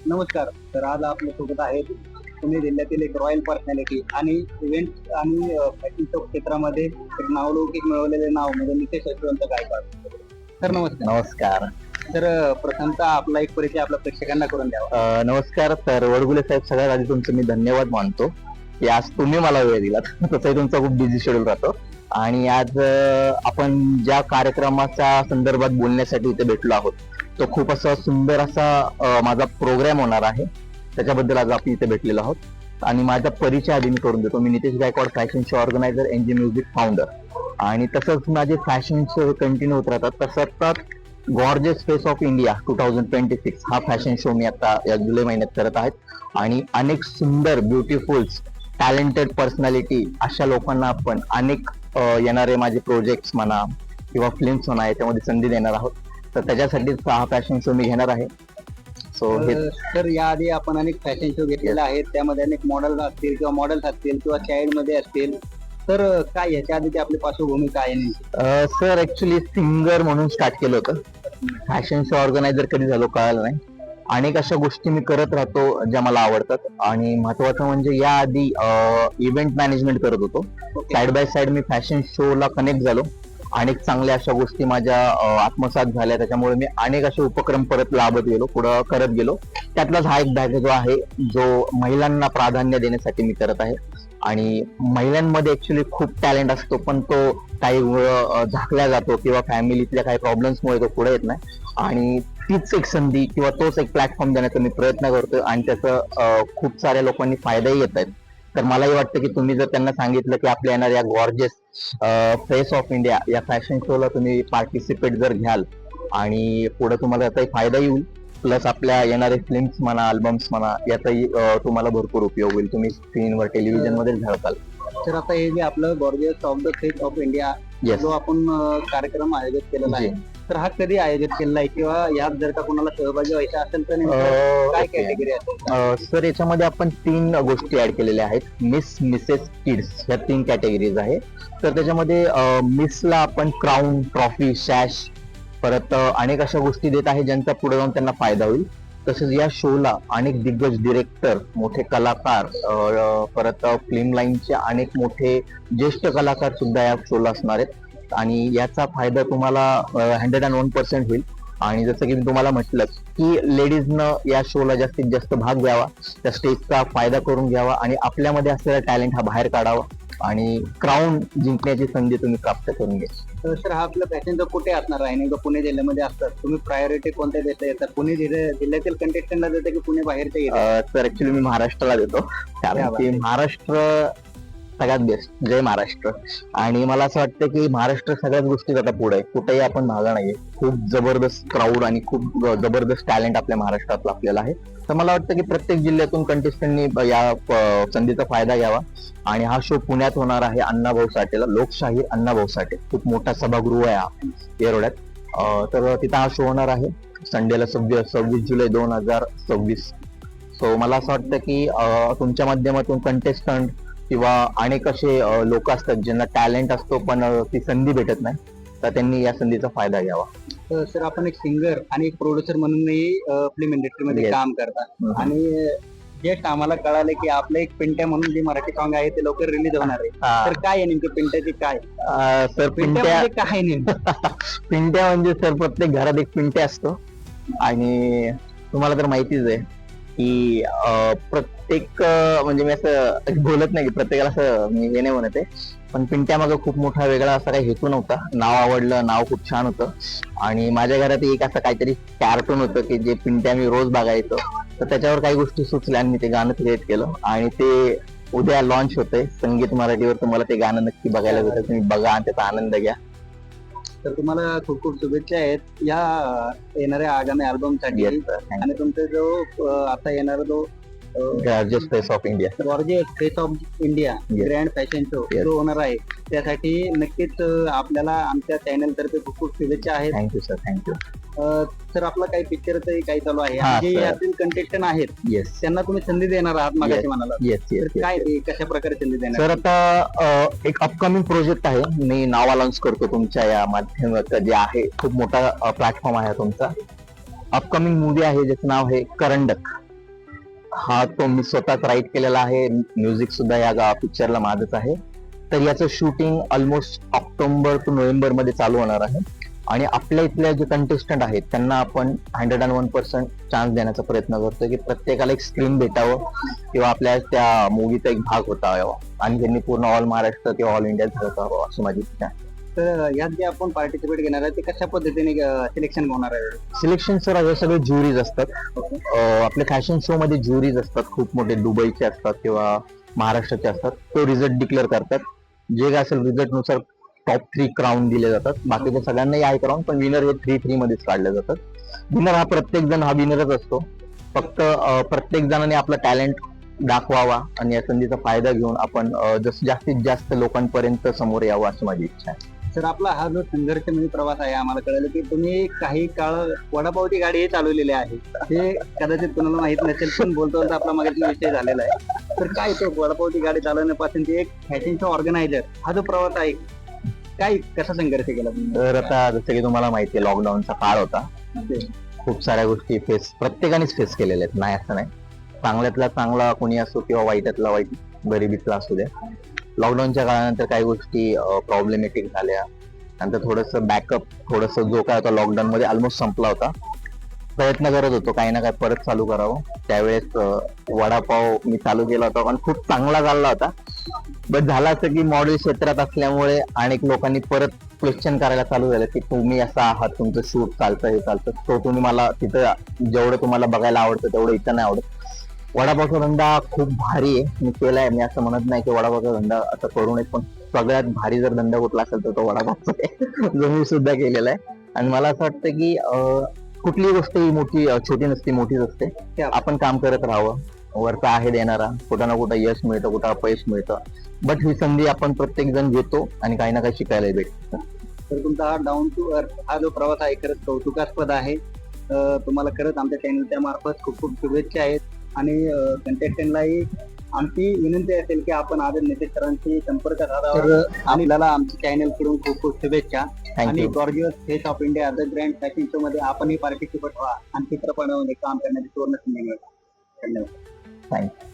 नमस्कार. तर आज आपल्यासोबत आहेत पुणे जिल्ह्यातील एक रॉयल पर्सनॅलिटी आणि इव्हेंट आणि फॅशनच्या क्षेत्रामध्ये एक नावलौकिक मिळवलेले नाव म्हणजे नितेश यशवंत गायकवाड. तर नमस्कार. नमस्कार. तर प्रथमतः आपला एक परिचय आपल्या प्रेक्षकांना करून द्यावा. नमस्कार. तर वडगुले साहेब, सगळ्यात आधी तुमचं मी धन्यवाद मानतो की आज तुम्ही मला वेळ दिलात. तसंही तुमचा खूप बिझी शेड्यूल राहतो आणि आज आपण ज्या कार्यक्रमाच्या संदर्भात बोलण्यासाठी इथे भेटलो आहोत तो खूप असा सुंदर असा माझा प्रोग्राम होणार आहे. त्याच्याबद्दल आज आपण इथे भेटलेलो आहोत आणि माझा परिचय आधी मी करून देतो. मी Nitesh Gaikwad, fashion show organiser, NG music founder आणि तसंच माझे फॅशन शो कंटिन्यू होत राहतात. तसंच गॉर्जियस फेस ऑफ इंडिया 2026 हा फॅशन शो मी आता या जुलै महिन्यात करत आहेत आणि अनेक सुंदर ब्युटिफुल टॅलेंटेड पर्सनॅलिटी अशा लोकांना आपण अनेक येणारे माझे प्रोजेक्ट्स म्हणा किंवा फिल्म्स म्हणा याच्यामध्ये संधी देणार आहोत. तर त्याच्यासाठीच हा फॅशन शो मी घेणार आहे. सो तर याआधी आपण अनेक फॅशन शो घेतलेले आहेत. त्यामध्ये अनेक मॉडेल असतील किंवा मॉडेल्स असतील किंवा चाइल्ड मध्ये असतील. तर काय याच्या आधीची आपली पार्श्वभूमी काय आहे? सर ऍक्च्युली सिंगर म्हणून स्टार्ट केलं होतं. फॅशन शो ऑर्गनायझर कधी झालो कळालं नाही. अनेक अशा गोष्टी मी करत राहतो ज्या मला आवडतात आणि महत्वाचं म्हणजे याआधी इव्हेंट मॅनेजमेंट करत होतो. Side by side me fashion शोला कनेक्ट झालो. अनेक चांगल्या अशा गोष्टी माझ्या आत्मसात झाल्या. त्याच्यामुळे मी अनेक असे उपक्रम परत लाभत गेलो, पुढं करत गेलो. त्यातलाच हा एक भाग जो आहे जो महिलांना प्राधान्य देण्यासाठी मी करत आहे. आणि महिलांमध्ये ऍक्च्युली खूप टॅलेंट असतो पण तो काही झाकला जातो किंवा फॅमिलीतल्या काही प्रॉब्लेम्समुळे तो पुढे येत नाही. आणि तीच एक संधी किंवा तोच एक प्लॅटफॉर्म देण्याचा मी प्रयत्न करतोय आणि त्याचा खूप साऱ्या लोकांनी फायदाही येत आहेत. तर मलाही वाटतं की तुम्ही जर त्यांना सांगितलं की आपल्या येणाऱ्या या गॉर्जियस फेस ऑफ इंडिया या फॅशन शोला तुम्ही पार्टिसिपेट जर घ्याल आणि पुढे तुम्हाला त्याचाही फायदाही होईल, प्लस आपल्या येणारे फिल्म्स म्हणा, अल्बम्स म्हणा याचाही तुम्हाला भरपूर उपयोग होईल. तुम्ही स्क्रीनवर टेलिव्हिजन मध्ये झळकाल. तर आता हे जे आपलं gorgeous of the face of India जो आपण कार्यक्रम आयोजित केलेला आहे, तर हा कधी आयोजित केलेला आहे किंवा यात जर का कोणाला सहभागी व्हायचं असेल तर काय कॅटेगरी असेल? सर याच्यामध्ये आपण 3 गोष्टी ऍड केलेल्या आहेत. मिस, मिसेस, किड्स ह्या 3 कॅटेगरीज आहे. तर त्याच्यामध्ये मिसला आपण क्राऊन, ट्रॉफी, शॅश परत अनेक अशा गोष्टी देत आहे ज्यांचा पुढे जाऊन त्यांना फायदा होईल. तसेच या शोला अनेक दिग्गज डिरेक्टर, मोठे कलाकार, परत फिल्म लाईनचे अनेक मोठे ज्येष्ठ कलाकार सुद्धा या शोला असणार आहेत आणि याचा फायदा तुम्हाला 101% होईल. आणि जसं की मी तुम्हाला म्हटलं की लेडीजनं या शोला जास्तीत जास्त भाग घ्यावा, त्या स्टेजचा फायदा करून घ्यावा आणि आपल्यामध्ये असलेला टॅलेंट हा बाहेर काढावा आणि क्राऊन जिंकण्याची संधी तुम्ही प्राप्त करून घ्या. सर हा आपलं पॅसेंजर कुठे असणार आहे? नेमकं पुणे जिल्ह्यामध्ये असतात. तुम्ही प्रायोरिटी कोणत्या देता येतात? पुणे जिल्ह्यातील कंटेस्टंटला देता की पुणे बाहेरच्या येतात? तर ऍक्च्युली मी महाराष्ट्राला देतो कारण की महाराष्ट्र सगळ्यात बेस्ट. जय महाराष्ट्र. आणि मला असं वाटतं की महाराष्ट्र सगळ्याच गोष्टीत आता पुढे आहे. कुठेही आपण मागं नाहीये. खूप जबरदस्त क्राऊड आणि खूप जबरदस्त टॅलेंट आपल्या महाराष्ट्रात आपल्याला आहे. तर मला वाटतं की प्रत्येक जिल्ह्यातून कंटेस्टंटनी या संधीचा फायदा घ्यावा. आणि हा शो पुण्यात होणार आहे अण्णाभाऊ साठेला, लोकशाहीर अण्णाभाऊ साठे. खूप मोठा सभागृह आहे हा येरवड्यात. तर तिथं हा शो होणार आहे संडेला 26 जुलै 2026. सो मला असं वाटतं की तुमच्या माध्यमातून कंटेस्टंट किंवा अनेक असे लोक असतात ज्यांना टॅलेंट असतो पण ती संधी भेटत नाही, तर त्यांनी या संधीचा फायदा घ्यावा. सर आपण एक सिंगर आणि एक प्रोड्युसर म्हणूनही फिल्म इंडस्ट्रीमध्ये काम करतात आणि जस्ट आम्हाला कळालं की आपलं एक पिंट्या म्हणून जे मराठी सॉन्ग आहे ते लवकर रिलीज होणार आहे. तर काय आहे नेमकं पिंट्याची काय? सर पिंट्या काय नेमकं? पिंट्या म्हणजे सर प्रत्येक घरात एक पिंट्या असतो आणि तुम्हाला तर माहितीच आहे की प्रत्येक म्हणजे मी असं बोलत नाही की प्रत्येकाला असं मी हे नाही म्हणत आहे, पण पिंट्या मागं खूप मोठा वेगळा असा काही हेतू नव्हता. नाव आवडलं, नाव खूप छान होतं आणि माझ्या घरात एक असं काहीतरी कार्टून होतं की जे पिंट्या मी रोज बघायचो. तर त्याच्यावर काही गोष्टी सुचल्या आणि मी ते गाणं क्रिएट केलं आणि ते उद्या लॉन्च होतंय संगीत मराठीवर. तुम्हाला ते गाणं नक्की बघायला भेटेल. तुम्ही बघा आणि त्याचा आनंद घ्या. तर तुम्हाला खूप खूप शुभेच्छा आहेत या येणाऱ्या आगामी अल्बमसाठी. आणि तुमचा जो आता येणारा जो gorgeous face of India, gorgeous face of India grand fashion show जो होणार आहे त्यासाठी नक्कीच आपल्याला आमच्या चॅनल तर्फे खूप खूप शुभेच्छा आहेत. Thank you sir. थँक्यू. सर आपला काही पिक्चरचंही काही चालू आहे जे यातील कंटेस्टंट आहेत त्यांना तुम्ही संधी देणार आहात मागाशी म्हणाला. काय कशा प्रकारे संधी देणार? सर आता एक अपकमिंग प्रोजेक्ट आहे. मी नाव अनाउन्स करतो तुमच्या या माध्यमात जे आहे. खूप मोठा प्लॅटफॉर्म आहे तुमचा. अपकमिंग मूवी आहे ज्याचं नाव आहे करंडक. हा तो मी स्वतःच राईट केलेला आहे. म्युझिक सुद्धा या पिक्चरला माझंच आहे. तर याचं shooting almost October to November मध्ये चालू होणार आहे. आणि आपल्या इथल्या जे कंटेस्टंट आहेत त्यांना आपण 101% चान्स देण्याचा प्रयत्न करतोय की प्रत्येकाला एक स्क्रीन भेटावं किंवा आपल्या त्या मूवीचा एक भाग होता यावा आणि त्यांनी पूर्ण ऑल महाराष्ट्र किंवा ऑल इंडिया झळकावं अशी माझी इच्छा आहे. तर यात जे आपण पार्टिसिपेट घेणार आहे ते कशा पद्धतीने सिलेक्शन होणार आहे? सिलेक्शन सर हे सगळे ज्युरीज असतात. आपल्या फॅशन शो मध्ये ज्युरीज असतात, खूप मोठे दुबईचे असतात किंवा महाराष्ट्राचे असतात. तो रिझल्ट डिक्लेअर करतात. जे काय असेल रिझल्ट नुसार टॉप 3 क्राऊन दिले जातात. बाकीच्या सगळ्यांनाही आहे क्राऊन, पण विनर हे 3-3 मध्येच काढले जातात. विनर हा प्रत्येक जण हा विनरच असतो. फक्त प्रत्येक जणाने आपला टॅलेंट दाखवावा आणि या संधीचा फायदा घेऊन आपण जास्तीत जास्त लोकांपर्यंत समोर यावं अशी माझी इच्छा आहे. सर, आपला हा जो संघर्षमय प्रवास आहे, आम्हाला कळलं की तुम्ही काही काळ वडापावची गाडी हे चालवलेली आहे. ते कदाचित कोणाला माहित नसेल, पण बोलतो आपला मागाचा विषय झालेला आहे. तर काय तो वडापावची गाडी चालवण्यापासून ते एक फॅशनचा ऑर्गनायझर हा जो प्रवास आहे, काय कसा संघर्ष केला तुम्ही? तर आता जसं की तुम्हाला माहिती आहे, लॉकडाऊनचा काळ होता. खूप साऱ्या गोष्टी प्रत्येकानेच फेस केलेल्या आहेत, नाही असं नाही. चांगल्यातला चांगला कोणी असो किंवा वाईटातला वाईट, गरिबीतला असू द्या. लॉकडाऊनच्या काळानंतर काही गोष्टी प्रॉब्लेमॅटिक झाल्या. नंतर थोडस बॅकअप जो काय होता लॉकडाऊन मध्ये ऑलमोस्ट संपला होता. प्रयत्न करत होतो काही ना काही परत चालू करावं. त्यावेळेस वडापाव मी चालू केला होता आणि खूप चांगला चालला होता. बट झालं असं की मॉडेल क्षेत्रात असल्यामुळे अनेक लोकांनी परत क्वेश्चन करायला चालू झालं की तुम्ही असं आहात, तुमचं शूट चालतं हे चालतं, तो तुम्ही मला तिथं जेवढं तुम्हाला बघायला आवडतं तेवढं इथं नाही आवडत. वडापावचा धंदा खूप भारी आहे, मी केलाय. मी असं म्हणत नाही की वडापावचा धंदा असं करू नये, पण सगळ्यात भारी जर धंदा कुठला असेल तर तो वडापावचा आहे, जो मी सुद्धा केलेला आहे. आणि मला असं वाटतं की कुठलीही गोष्ट ही मोठी छोटी नसते, मोठीच असते. आपण काम करत राहावं. वरचा आहे देणारा, कुठं ना कुठं यश मिळतं, कुठं अपयश मिळतं. बट ही संधी आपण प्रत्येक जण घेतो आणि काही ना काही शिकायला भेटतं. तर तुमचा हा डाऊन टू अर्थ हा जो प्रवास आहे खरंच कौतुकास्पद आहे. तुम्हाला खरंच आमच्या चॅनलच्या मार्फत खूप खूप शुभेच्छा आहेत. आणि कंटेस्टंटलाही आमची विनंती असेल की आपण आदर नितेश सरांशी संपर्क साधावा. आणि त्याला आमच्या चॅनल कडून खूप खूप शुभेच्छा. आणि gorgeous face of India the grand fashion show मध्ये आपणही पार्टिसिपेट व्हा आणि चित्रपटामध्ये काम करण्याची सुवर्ण संधी मिळवा. धन्यवाद. थँक्यू.